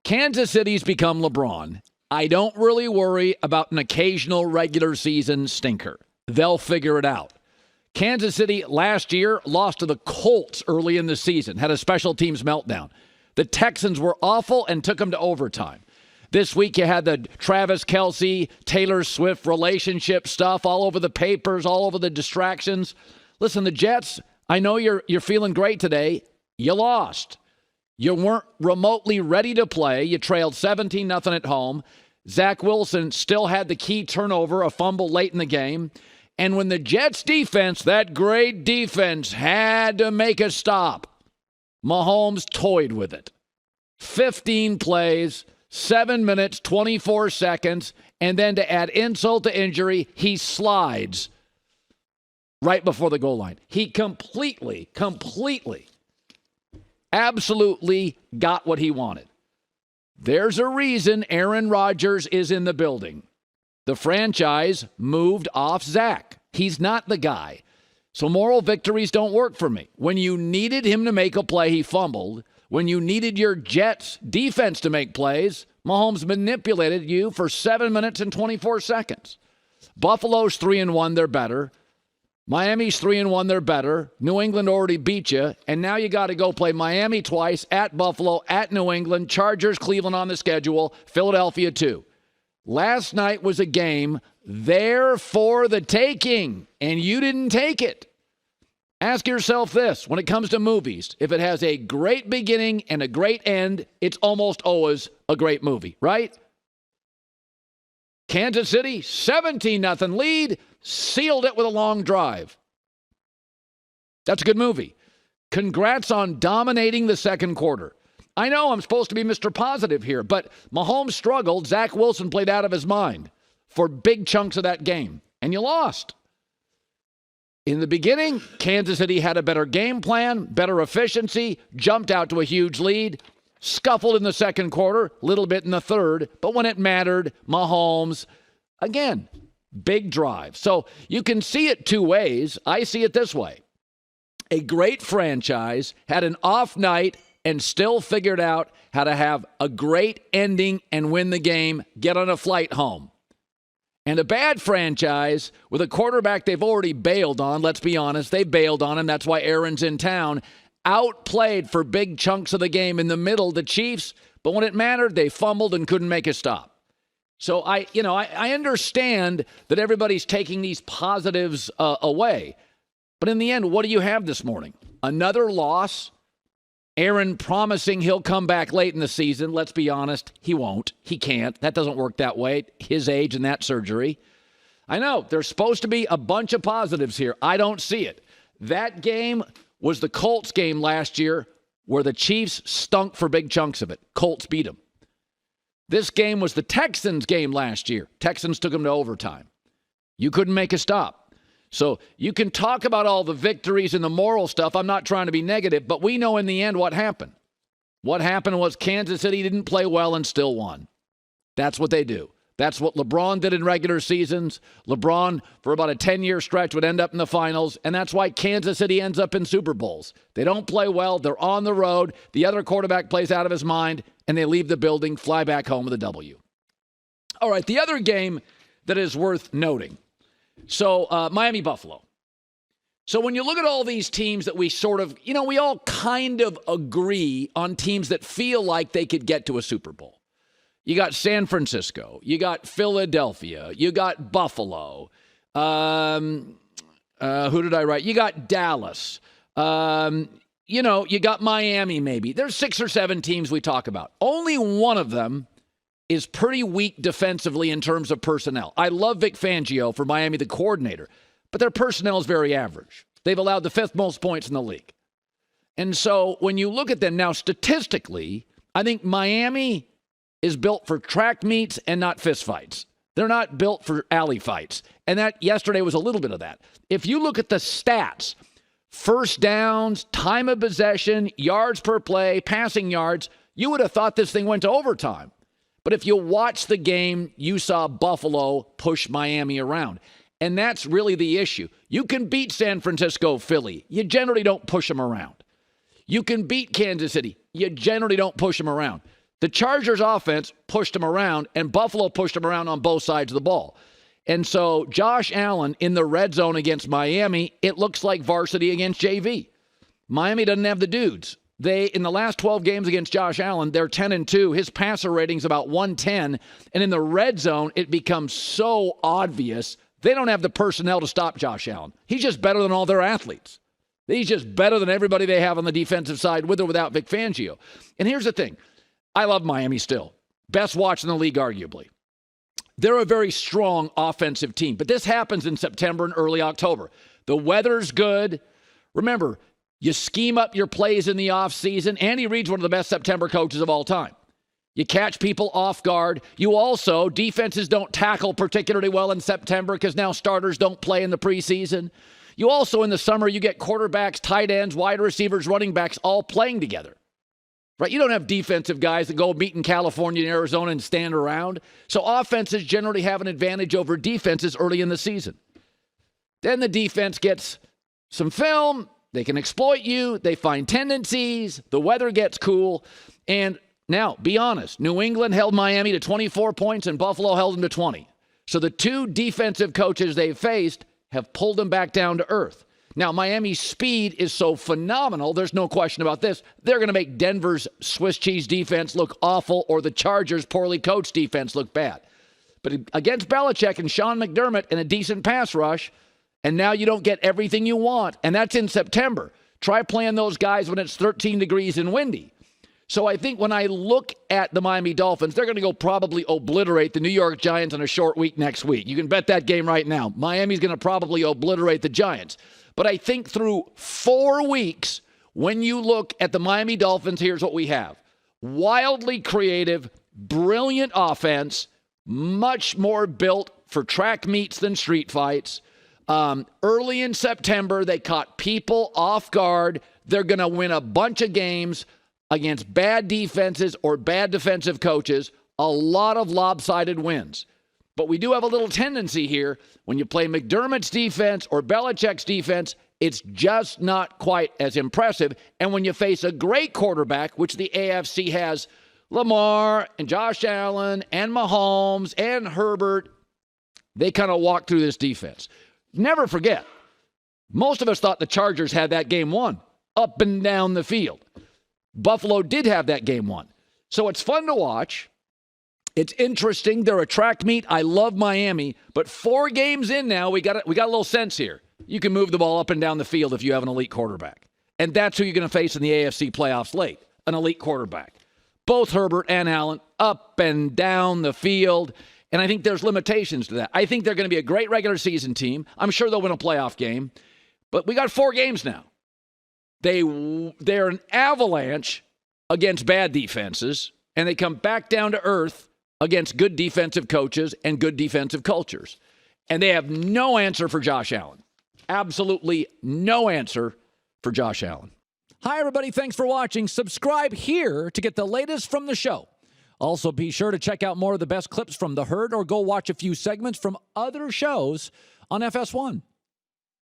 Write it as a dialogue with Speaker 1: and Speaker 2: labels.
Speaker 1: Kansas City's become LeBron. I don't really worry about an occasional regular season stinker. They'll figure it out. Kansas City last year lost to the Colts early in the season, had a special teams meltdown. The Texans were awful and took them to overtime. This week you had the Travis Kelce, Taylor Swift relationship stuff all over the papers, all over the distractions. Listen, the Jets, I know you're feeling great today. You lost. You weren't remotely ready to play. You trailed 17-0 at home. Zach Wilson still had the key turnover, a fumble late in the game. And when the Jets defense, that great defense, had to make a stop, Mahomes toyed with it. 15 plays, 7 minutes, 24 seconds, and then to add insult to injury, he slides right before the goal line. He completely, absolutely got what he wanted. There's a reason Aaron Rodgers is in the building. The franchise moved off Zach. He's not the guy. So moral victories don't work for me. When you needed him to make a play, he fumbled. When you needed your Jets defense to make plays, Mahomes manipulated you for 7 minutes and 24 seconds. Buffalo's 3-1, they're better. Miami's 3-1, they're better. New England already beat you, and now you got to go play Miami twice, at Buffalo, at New England, Chargers, Cleveland on the schedule, Philadelphia too. Last night was a game there for the taking, and you didn't take it. Ask yourself this, when it comes to movies, if it has a great beginning and a great end, it's almost always a great movie, right? Kansas City, 17-0 lead, sealed it with a long drive. That's a good movie. Congrats on dominating the second quarter. I know I'm supposed to be Mr. Positive here, but Mahomes struggled. Zach Wilson played out of his mind for big chunks of that game, and you lost. In the beginning, Kansas City had a better game plan, better efficiency, jumped out to a huge lead, scuffled in the second quarter, a little bit in the third, but when it mattered, Mahomes, again, big drive. So you can see it two ways. I see it this way. A great franchise had an off night and still figured out how to have a great ending and win the game, get on a flight home. And a bad franchise with a quarterback they've already bailed on, let's be honest, they bailed on him, that's why Aaron's in town, outplayed for big chunks of the game in the middle, the Chiefs, but when it mattered, they fumbled and couldn't make a stop. So I understand that everybody's taking these positives away. But in the end, what do you have this morning? Another loss? Aaron promising he'll come back late in the season. Let's be honest, he won't. He can't. That doesn't work that way. His age and that surgery. I know, there's supposed to be a bunch of positives here. I don't see it. That game was the Colts game last year where the Chiefs stunk for big chunks of it. Colts beat them. This game was the Texans game last year. Texans took them to overtime. You couldn't make a stop. So you can talk about all the victories and the moral stuff. I'm not trying to be negative, but we know in the end what happened. What happened was Kansas City didn't play well and still won. That's what they do. That's what LeBron did in regular seasons. LeBron, for about a 10-year stretch, would end up in the finals, and that's why Kansas City ends up in Super Bowls. They don't play well. They're on the road. The other quarterback plays out of his mind, and they leave the building, fly back home with a W. All right, the other game that is worth noting. So, Miami-Buffalo. So when you look at all these teams that we sort of, we all kind of agree on teams that feel like they could get to a Super Bowl. You got San Francisco. You got Philadelphia. You got Buffalo. Who did I write? You got Dallas. You got Miami maybe. There's 6 or 7 teams we talk about. Only one of them is pretty weak defensively in terms of personnel. I love Vic Fangio for Miami, the coordinator, but their personnel is very average. They've allowed the 5th most points in the league. And so when you look at them now statistically, I think Miami is built for track meets and not fist fights. They're not built for alley fights. And that yesterday was a little bit of that. If you look at the stats, first downs, time of possession, yards per play, passing yards, you would have thought this thing went to overtime. But if you watch the game, you saw Buffalo push Miami around. And that's really the issue. You can beat San Francisco, Philly. You generally don't push them around. You can beat Kansas City. You generally don't push them around. The Chargers offense pushed them around, and Buffalo pushed them around on both sides of the ball. And so Josh Allen in the red zone against Miami, it looks like varsity against JV. Miami doesn't have the dudes. They, in the last 12 games against Josh Allen, they're 10-2. His passer rating's about 110. And in the red zone, it becomes so obvious they don't have the personnel to stop Josh Allen. He's just better than all their athletes. He's just better than everybody they have on the defensive side, with or without Vic Fangio. And here's the thing. I love Miami still. Best watch in the league, arguably. They're a very strong offensive team. But this happens in September and early October. The weather's good. Remember, you scheme up your plays in the offseason. Andy Reid's one of the best September coaches of all time. You catch people off guard. You also, defenses don't tackle particularly well in September because now starters don't play in the preseason. You also, in the summer, you get quarterbacks, tight ends, wide receivers, running backs all playing together. Right? You don't have defensive guys that go meet in California and Arizona and stand around. So offenses generally have an advantage over defenses early in the season. Then the defense gets some film. They can exploit you. They find tendencies. The weather gets cool. And now, be honest, New England held Miami to 24 points and Buffalo held them to 20. So the two defensive coaches they've faced have pulled them back down to earth. Now, Miami's speed is so phenomenal, there's no question about this. They're going to make Denver's Swiss cheese defense look awful or the Chargers' poorly coached defense look bad. But against Belichick and Sean McDermott and a decent pass rush, and now you don't get everything you want, and that's in September. Try playing those guys when it's 13 degrees and windy. So I think when I look at the Miami Dolphins, they're going to go probably obliterate the New York Giants on a short week next week. You can bet that game right now. Miami's going to probably obliterate the Giants. But I think through 4 weeks, when you look at the Miami Dolphins, here's what we have. Wildly creative, brilliant offense, much more built for track meets than street fights. Early in September, they caught people off guard. They're going to win a bunch of games against bad defenses or bad defensive coaches. A lot of lopsided wins. But we do have a little tendency here. When you play McDermott's defense or Belichick's defense, it's just not quite as impressive. And when you face a great quarterback, which the AFC has Lamar and Josh Allen and Mahomes and Herbert, they kind of walk through this defense. Never forget, most of us thought the Chargers had that game won up and down the field. Buffalo did have that game won. So it's fun to watch. It's interesting. They're a track meet. I love Miami. But 4 games in now, we got a little sense here. You can move the ball up and down the field if you have an elite quarterback. And that's who you're going to face in the AFC playoffs late, an elite quarterback. Both Herbert and Allen up and down the field. And I think there's limitations to that. I think they're going to be a great regular season team. I'm sure they'll win a playoff game. But we got 4 games now. They're an avalanche against bad defenses, and they come back down to earth against good defensive coaches and good defensive cultures. And they have no answer for Josh Allen. Absolutely no answer for Josh Allen. Hi, everybody. Thanks for watching. Subscribe here to get the latest from the show. Also, be sure to check out more of the best clips from The Herd or go watch a few segments from other shows on FS1.